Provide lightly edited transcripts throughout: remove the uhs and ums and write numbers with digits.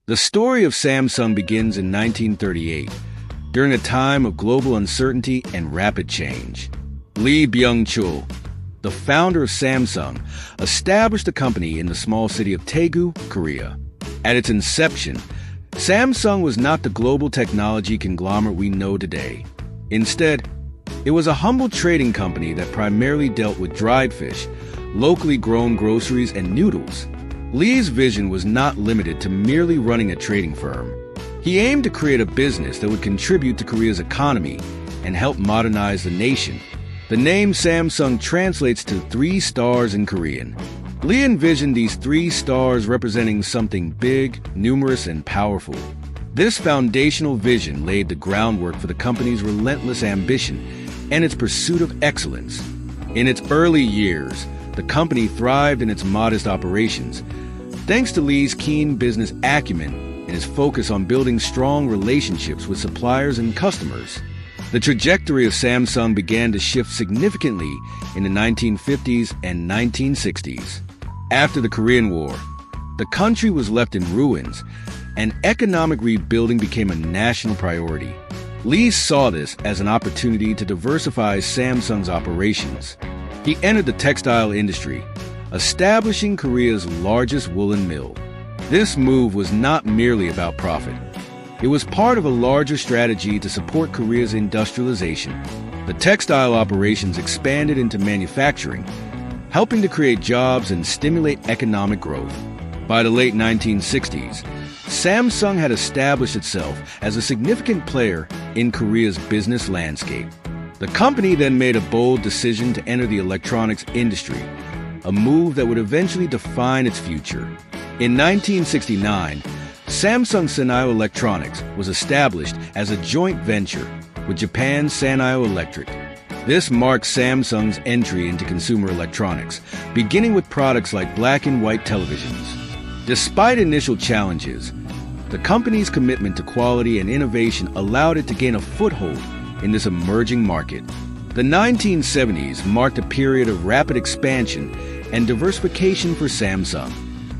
The story of Samsung begins in 1938, during a time of global uncertainty and rapid change. Lee-Byung-chul, the founder of Samsung, established the company in the small city of Daegu, Korea. At its inception, Samsung was not the global technology conglomerate we know today. Instead, it was a humble trading company that primarily dealt with dried fish, locally grown groceries, and noodles. Lee's vision was not limited to merely running a trading firm. He aimed to create a business that would contribute to Korea's economy and help modernize the nation. The name Samsung translates to 3 stars in Korean. Lee envisioned these 3 stars representing something big, numerous, and powerful. This foundational vision laid the groundwork for the company's relentless ambition and its pursuit of excellence. In its early years, the company thrived in its modest operations, thanks to Lee's keen business acumen and his focus on building strong relationships with suppliers and customers. The trajectory of Samsung began to shift significantly in the 1950s and 1960s. After the Korean War, the country was left in ruins, and economic rebuilding became a national priority. Lee saw this as an opportunity to diversify Samsung's operations. He entered the textile industry, establishing Korea's largest woolen mill. This move was not merely about profit. It was part of a larger strategy to support Korea's industrialization. The textile operations expanded into manufacturing, helping to create jobs and stimulate economic growth. By the late 1960s, Samsung had established itself as a significant player in Korea's business landscape. The company then made a bold decision to enter the electronics industry, a move that would eventually define its future. In 1969, Samsung Sanyo Electronics was established as a joint venture with Japan's Sanyo Electric. This marked Samsung's entry into consumer electronics, beginning with products like black and white televisions. Despite initial challenges, the company's commitment to quality and innovation allowed it to gain a foothold in this emerging market. The 1970s marked a period of rapid expansion and diversification for Samsung.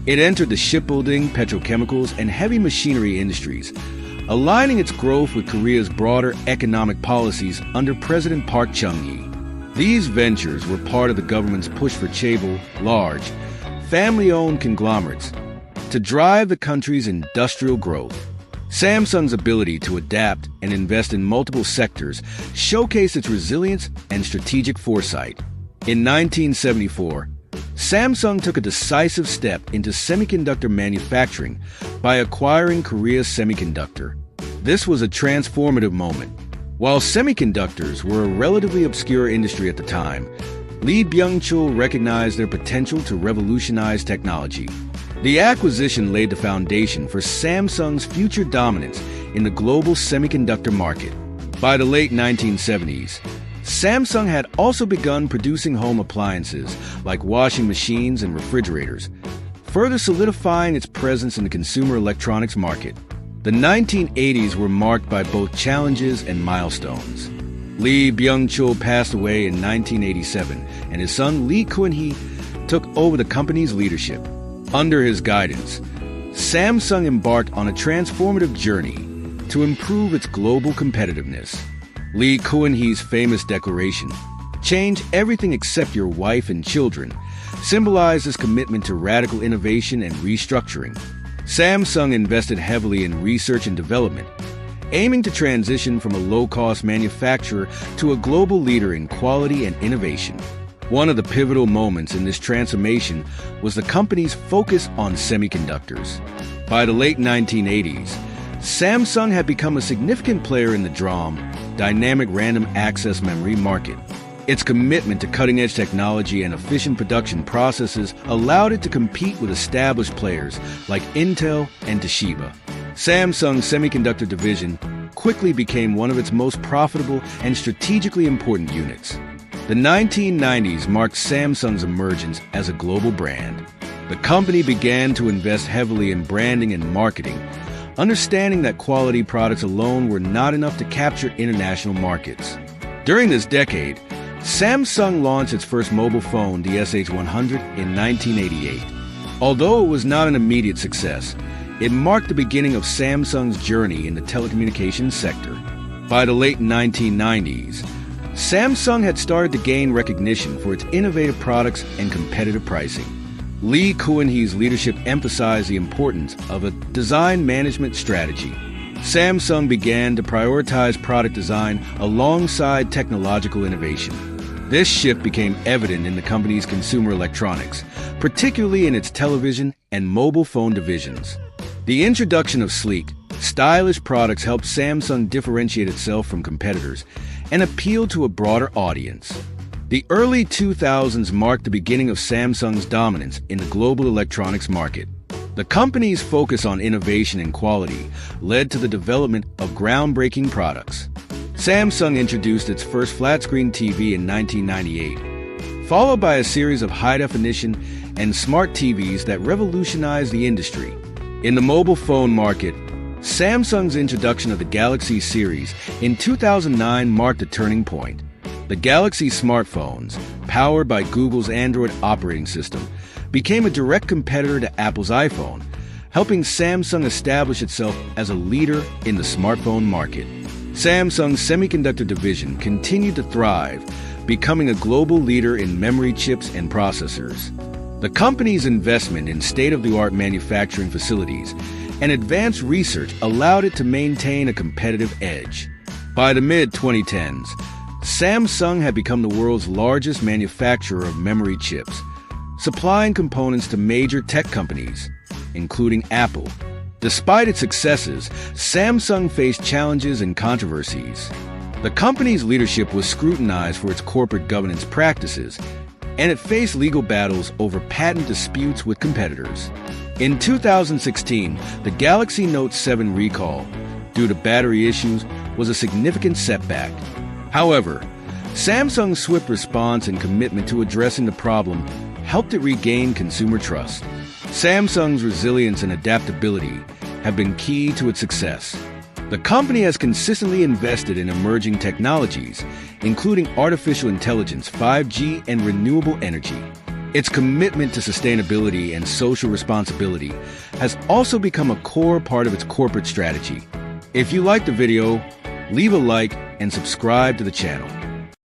It entered the shipbuilding, petrochemicals, and heavy machinery industries, aligning its growth with Korea's broader economic policies under President Park Chung-hee. These ventures were part of the government's push for Chaebol, large, family-owned conglomerates, to drive the country's industrial growth. Samsung's ability to adapt and invest in multiple sectors showcased its resilience and strategic foresight. In 1974, Samsung took a decisive step into semiconductor manufacturing by acquiring Korea's Semiconductor. This was a transformative moment. While semiconductors were a relatively obscure industry at the time, Lee-Byung-chul recognized their potential to revolutionize technology. The acquisition laid the foundation for Samsung's future dominance in the global semiconductor market. By the late 1970s, Samsung had also begun producing home appliances like washing machines and refrigerators, further solidifying its presence in the consumer electronics market. The 1980s were marked by both challenges and milestones. Lee-Byung-chul passed away in 1987, and his son Lee Kun-hee took over the company's leadership. Under his guidance, Samsung embarked on a transformative journey to improve its global competitiveness. Lee Kun-hee's famous declaration, "Change everything except your wife and children," symbolized his commitment to radical innovation and restructuring. Samsung invested heavily in research and development, aiming to transition from a low-cost manufacturer to a global leader in quality and innovation. One of the pivotal moments in this transformation was the company's focus on semiconductors. By the late 1980s, Samsung had become a significant player in the DRAM, dynamic random access memory market. Its commitment to cutting-edge technology and efficient production processes allowed it to compete with established players like Intel and Toshiba. Samsung's semiconductor division quickly became one of its most profitable and strategically important units. The 1990s marked Samsung's emergence as a global brand. The company began to invest heavily in branding and marketing, understanding that quality products alone were not enough to capture international markets. During this decade, Samsung launched its first mobile phone, the SH100, in 1988. Although it was not an immediate success, it marked the beginning of Samsung's journey in the telecommunications sector. By the late 1990s, Samsung had started to gain recognition for its innovative products and competitive pricing. Lee Kuan-hee's leadership emphasized the importance of a design management strategy. Samsung began to prioritize product design alongside technological innovation. This shift became evident in the company's consumer electronics, particularly in its television and mobile phone divisions. The introduction of sleek, stylish products helped Samsung differentiate itself from competitors and appeal to a broader audience. The early 2000s marked the beginning of Samsung's dominance in the global electronics market. The company's focus on innovation and quality led to the development of groundbreaking products. Samsung introduced its first flat-screen TV in 1998, followed by a series of high-definition and smart TVs that revolutionized the industry. In the mobile phone market, Samsung's introduction of the Galaxy series in 2009 marked a turning point. The Galaxy smartphones, powered by Google's Android operating system, became a direct competitor to Apple's iPhone, helping Samsung establish itself as a leader in the smartphone market. Samsung's Semiconductor division continued to thrive, becoming a global leader in memory chips and processors. The company's investment in state-of-the-art manufacturing facilities and advanced research allowed it to maintain a competitive edge. By the mid-2010s, Samsung had become the world's largest manufacturer of memory chips, supplying components to major tech companies, including Apple. Despite its successes, Samsung faced challenges and controversies. The company's leadership was scrutinized for its corporate governance practices, and it faced legal battles over patent disputes with competitors. In 2016, the Galaxy Note 7 recall, due to battery issues, was a significant setback. However, Samsung's swift response and commitment to addressing the problem helped it regain consumer trust. Samsung's resilience and adaptability have been key to its success. The company has consistently invested in emerging technologies, including artificial intelligence, 5G, and renewable energy. Its commitment to sustainability and social responsibility has also become a core part of its corporate strategy. If you liked the video, leave a like and subscribe to the channel.